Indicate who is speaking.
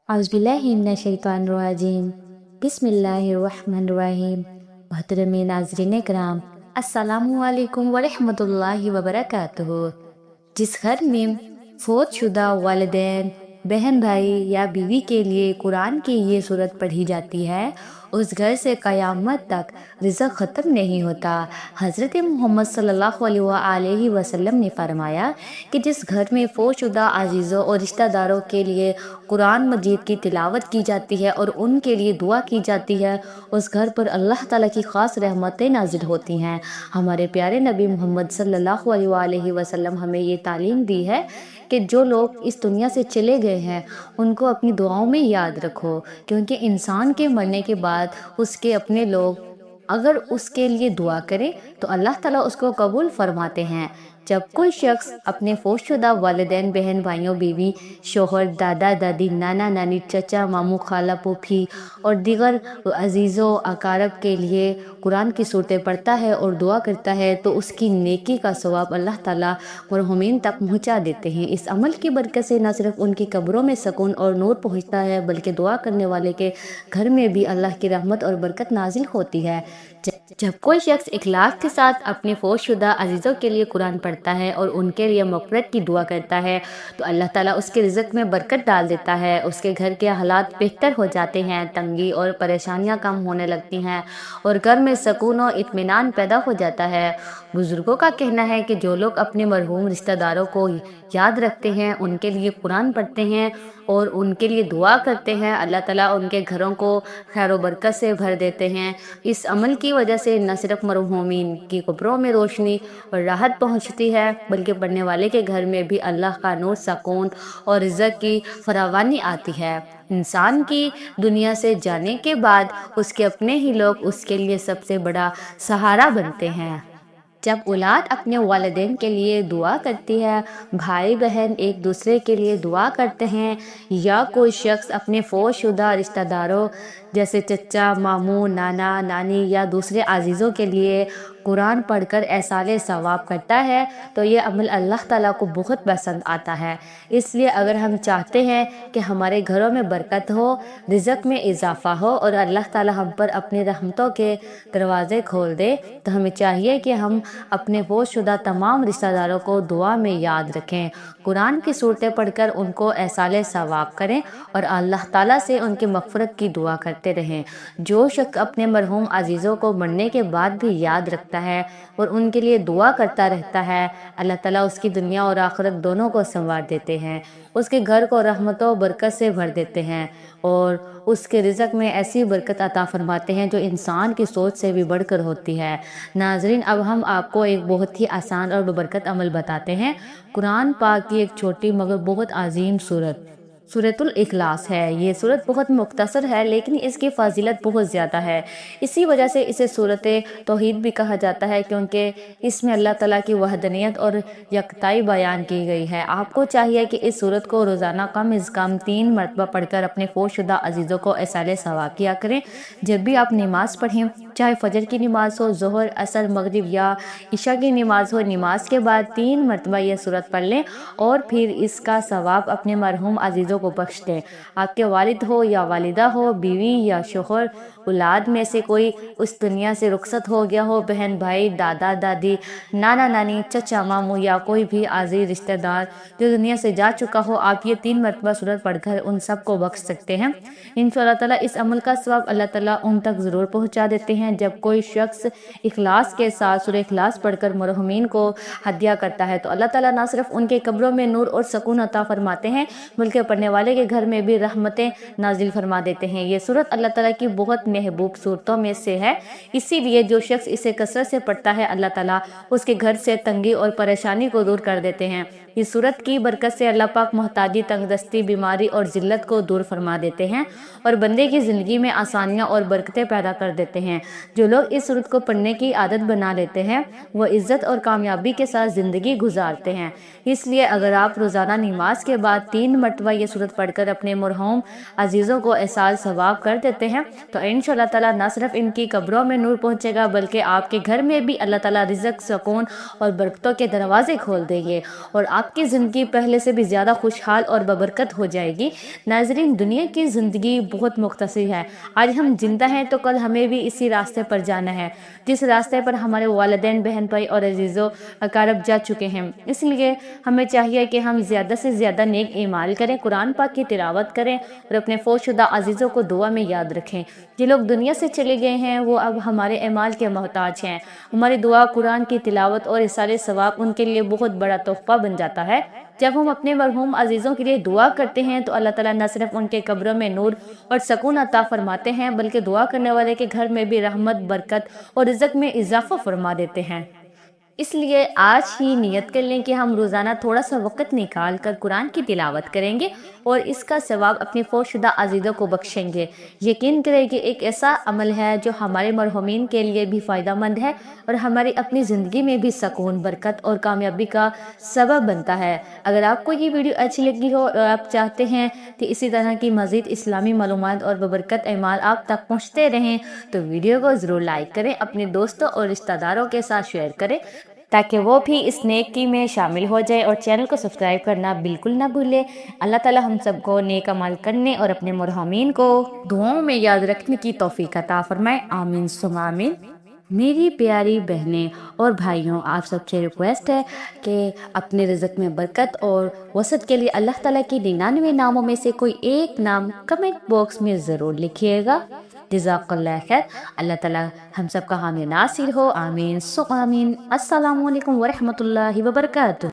Speaker 1: अऊज़ुबिल्लाहिमिनश्शैतानिर्रजीम बिस्मिल्लाहिर्रहमानिर्रहीम। मोहतरम नाज़रीन कराम, अस्सलामु अलैकुम वरहमतुल्लाहि वबरकातुहू। जिस घर में फौत शुदा वालिदैन, बहन भाई या बीवी के लिए कुरान की ये सूरत पढ़ी जाती है, उस घर से क़यामत तक रिज़्क़ ख़त्म नहीं होता। हज़रत मोहम्मद सल्लल्लाहु अलैहि वसल्लम ने फरमाया कि जिस घर में फौत शुदा अजीज़ों और रिश्तेदारों के लिए कुरान मजीद की तिलावत की जाती है और उनके लिए दुआ की जाती है, उस घर पर अल्लाह ताला की ख़ास रहमतें नाज़िल होती हैं। हमारे प्यारे नबी मोहम्मद सल्लल्लाहु अलैहि वसल्लम हमें ये तालीम दी है कि जो लोग इस दुनिया से चले गए हैं उनको अपनी दुआओं में याद रखो, क्योंकि इंसान के मरने के बाद उसके अपने लोग अगर उसके लिए दुआ करें तो अल्लाह ताला उसको कबूल फरमाते हैं। जब कोई शख्स अपने फौतशुदा वालिदैन, बहन भाइयों, बीवी, शोहर, दादा दादी, नाना नानी, चचा मामू, खाला फूफी और दीगर अजीज़ों अकारब के लिए कुरान की सूरतें पढ़ता है और दुआ करता है तो उसकी नेकी का सवाब अल्लाह ताला मरहुमीन तक पहुँचा देते हैं। इस अमल की बरकत से न सिर्फ उनकी कब्रों में सुकून और नूर पहुँचता है, बल्कि दुआ करने वाले के घर में भी अल्लाह की रहमत और बरकत नाजिल होती है। जब कोई शख्स इखलास के साथ अपने फौतशुदा अजीज़ों के लिए कुरान पढ़ता है और उनके लिए मग़फ़िरत की दुआ करता है तो अल्लाह ताला उसके रिज़्क़ में बरकत डाल देता है। उसके घर के हालात बेहतर हो जाते हैं, तंगी और परेशानियां कम होने लगती हैं और घर में सुकून और इत्मीनान पैदा हो जाता है। बुज़ुर्गों का कहना है कि जो लोग अपने मरहूम रिश्तेदारों को याद रखते हैं, उनके लिए कुरान पढ़ते हैं और उनके लिए दुआ करते हैं, अल्लाह ताला उनके घरों को खैर व बरकत से भर देते हैं। इस अमल की वजह से न सिर्फ मरहूमीन की कब्रों में रोशनी और राहत पहुंचती है, बल्कि पढ़ने वाले के घर में भी अल्लाह का नूर, सुकून और रिज़्क़ की फरावानी आती है। इंसान की दुनिया से जाने के बाद उसके अपने ही लोग उसके लिए सबसे बड़ा सहारा बनते हैं। जब औलाद अपने वालिदैन के लिए दुआ करती है, भाई बहन एक दूसरे के लिए दुआ करते हैं, या कोई शख्स अपने फौतशुदा रिश्तेदारों जैसे चचा, मामू, नाना, नानी या दूसरे अजीज़ों के लिए कुरान पढ़कर एहसाले सवाब करता है तो ये अमल अल्लाह ताला को बहुत पसंद आता है। इसलिए अगर हम चाहते हैं कि हमारे घरों में बरकत हो, रिज़्क़ में इजाफ़ा हो और अल्लाह ताला हम पर अपनी रहमतों के दरवाज़े खोल दे, तो हमें चाहिए कि हम अपने फौतशुदा तमाम रिश्तेदारों को दुआ में याद रखें, कुरान की सूरतें पढ़कर उनको एहसाले सवाब करें और अल्लाह ताला से उनकी मग़फ़िरत की दुआ करते रहें। जो शख्स अपने मरहूम अजीज़ों को मरने के बाद भी याद रखता है और उनके लिए दुआ करता रहता है, अल्लाह ताला उसकी दुनिया और आखिरत दोनों को संवार देते हैं, उसके घर को रहमतों बरकत से भर देते हैं और उसके रिज़्क़ में ऐसी बरकत अता फरमाते हैं जो इंसान की सोच से भी बढ़कर होती है। नाज़रीन, अब हम आपको एक बहुत ही आसान और बरकत अमल बताते हैं। कुरान पाक की एक छोटी मगर बहुत अजीम सूरत सूरतुल इखलास है। ये सूरत बहुत मुख्तसर है लेकिन इसकी फ़ाज़िलत बहुत ज़्यादा है। इसी वजह से इसे सूरत तौहीद भी कहा जाता है, क्योंकि इसमें अल्लाह ताला की वहदनियत और यकताई बयान की गई है। आपको चाहिए कि इस सूरत को रोज़ाना कम अज़ कम 3 मरतबा पढ़कर अपने फौतशुदा अजीज़ों को एहसाले सवाब किया करें। जब भी आप नमाज़ पढ़ें, चाहे फ़जर की नमाज़ हो, ज़ोहर, असर, मगरिब या इशा की नमाज़ हो, नमाज के बाद 3 मरतबा यह सूरत पढ़ लें और फिर इसका सवाब अपने मरहूम अजीज़ों को बख्श दें। आपके वालिद हो या वालिदा हो, बीवी या शोहर, औलाद में से कोई उस दुनिया से रुखसत हो गया हो, बहन भाई, दादा दादी, नाना नानी, चचा मामू या कोई भी अजीज़ रिश्तेदार जो दुनिया से जा चुका हो, आप ये 3 मरतबा सूरत पढ़कर उन सब को बख्श सकते हैं। इंशाअल्लाह ताला इस अमल का सवाब अल्लाह ताला उन तक ज़रूर पहुँचा देते हैं। जब कोई शख्स इखलास के साथ सूरह इखलास पढ़कर मरहुमीन को हदिया करता है तो अल्लाह ताला ना सिर्फ उनके कब्रों में नूर और सुकून अता फरमाते हैं, बल्कि पढ़ने वाले के घर में भी रहमतें नाजिल फरमा देते हैं। ये सूरत अल्लाह ताला की बहुत महबूब सूरतों में से है, इसीलिए जो शख्स इसे कसरत से पढ़ता है अल्लाह ताला उसके घर से तंगी और परेशानी को दूर कर देते हैं। इस सूरत की बरकत से अल्लाह पाक मोहताजी, तंगदस्ती, बीमारी और ज़िल्लत को दूर फरमा देते हैं और बंदे की ज़िंदगी में आसानियाँ और बरकतें पैदा कर देते हैं। जो लोग इस सूरत को पढ़ने की आदत बना लेते हैं वह इज़्ज़त और कामयाबी के साथ ज़िंदगी गुजारते हैं। इसलिए अगर आप रोज़ाना नमाज के बाद 3 मरतबा ये सूरत पढ़कर अपने मरहूम अजीज़ों को एहसाल सवाब कर देते हैं तो इंशाअल्लाह ताला न सिर्फ इनकी कब्रों में नूर पहुँचेगा, बल्कि आपके घर में भी अल्लाह ताला रिज़्क़, सुकून और बरकतों के दरवाज़े खोल देंगे और आप آپ کی زندگی پہلے سے بھی زیادہ خوشحال اور ببرکت ہو جائے گی۔ ناظرین، دنیا کی زندگی بہت مختصر ہے۔ آج ہم زندہ ہیں تو کل ہمیں بھی اسی راستے پر جانا ہے جس راستے پر ہمارے والدین، بہن بھائی اور عزیز و اقارب جا چکے ہیں۔ اس لیے ہمیں چاہیے کہ ہم زیادہ سے زیادہ نیک اعمال کریں، قرآن پاک کی تلاوت کریں اور اپنے فوت شدہ عزیزوں کو دعا میں یاد رکھیں۔ جو لوگ دنیا سے چلے گئے ہیں وہ اب ہمارے اعمال کے محتاج ہیں۔ ہماری دعا، قرآن کی تلاوت اور ایصال ثواب ان کے لیے بہت بڑا تحفہ بن جاتا ہے۔ جب ہم اپنے مرحوم عزیزوں کے لیے دعا کرتے ہیں تو اللہ تعالیٰ نہ صرف ان کے قبروں میں نور اور سکون عطا فرماتے ہیں بلکہ دعا کرنے والے کے گھر میں بھی رحمت، برکت اور رزق میں اضافہ فرما دیتے ہیں۔ اس لیے آج ہی نیت کر لیں کہ ہم روزانہ تھوڑا سا وقت نکال کر قرآن کی تلاوت کریں گے اور اس کا ثواب اپنے فوت شدہ عزیزوں کو بخشیں گے۔ یقین کریں کہ ایک ایسا عمل ہے جو ہمارے مرحومین کے لیے بھی فائدہ مند ہے اور ہماری اپنی زندگی میں بھی سکون، برکت اور کامیابی کا سبب بنتا ہے۔ اگر آپ کو یہ ویڈیو اچھی لگی ہو اور آپ چاہتے ہیں کہ اسی طرح کی مزید اسلامی معلومات اور ببرکت اعمال آپ تک پہنچتے رہیں تو ویڈیو کو ضرور لائک کریں، اپنے دوستوں اور رشتہ داروں کے ساتھ شیئر کریں تاکہ وہ بھی اس نیکی میں شامل ہو جائے، اور چینل کو سبسکرائب کرنا بالکل نہ بھولے۔ اللہ تعالی ہم سب کو نیک عمل کرنے اور اپنے مرحومین کو دعاؤں میں یاد رکھنے کی توفیق عطا فرمائے، آمین ثم آمین۔ میری پیاری بہنیں اور بھائیوں، آپ سب سے ریکویسٹ ہے کہ اپنے رزق میں برکت اور وسعت کے لیے اللہ تعالیٰ کی 99 ناموں میں سے کوئی ایک نام کمنٹ باکس میں ضرور لکھیے گا۔ جزاک اللہ خیر۔ اللہ تعالیٰ ہم سب کا حامی ناصر ہو، آمین ثم آمین۔ السلام علیکم ورحمۃ اللہ وبرکاتہ۔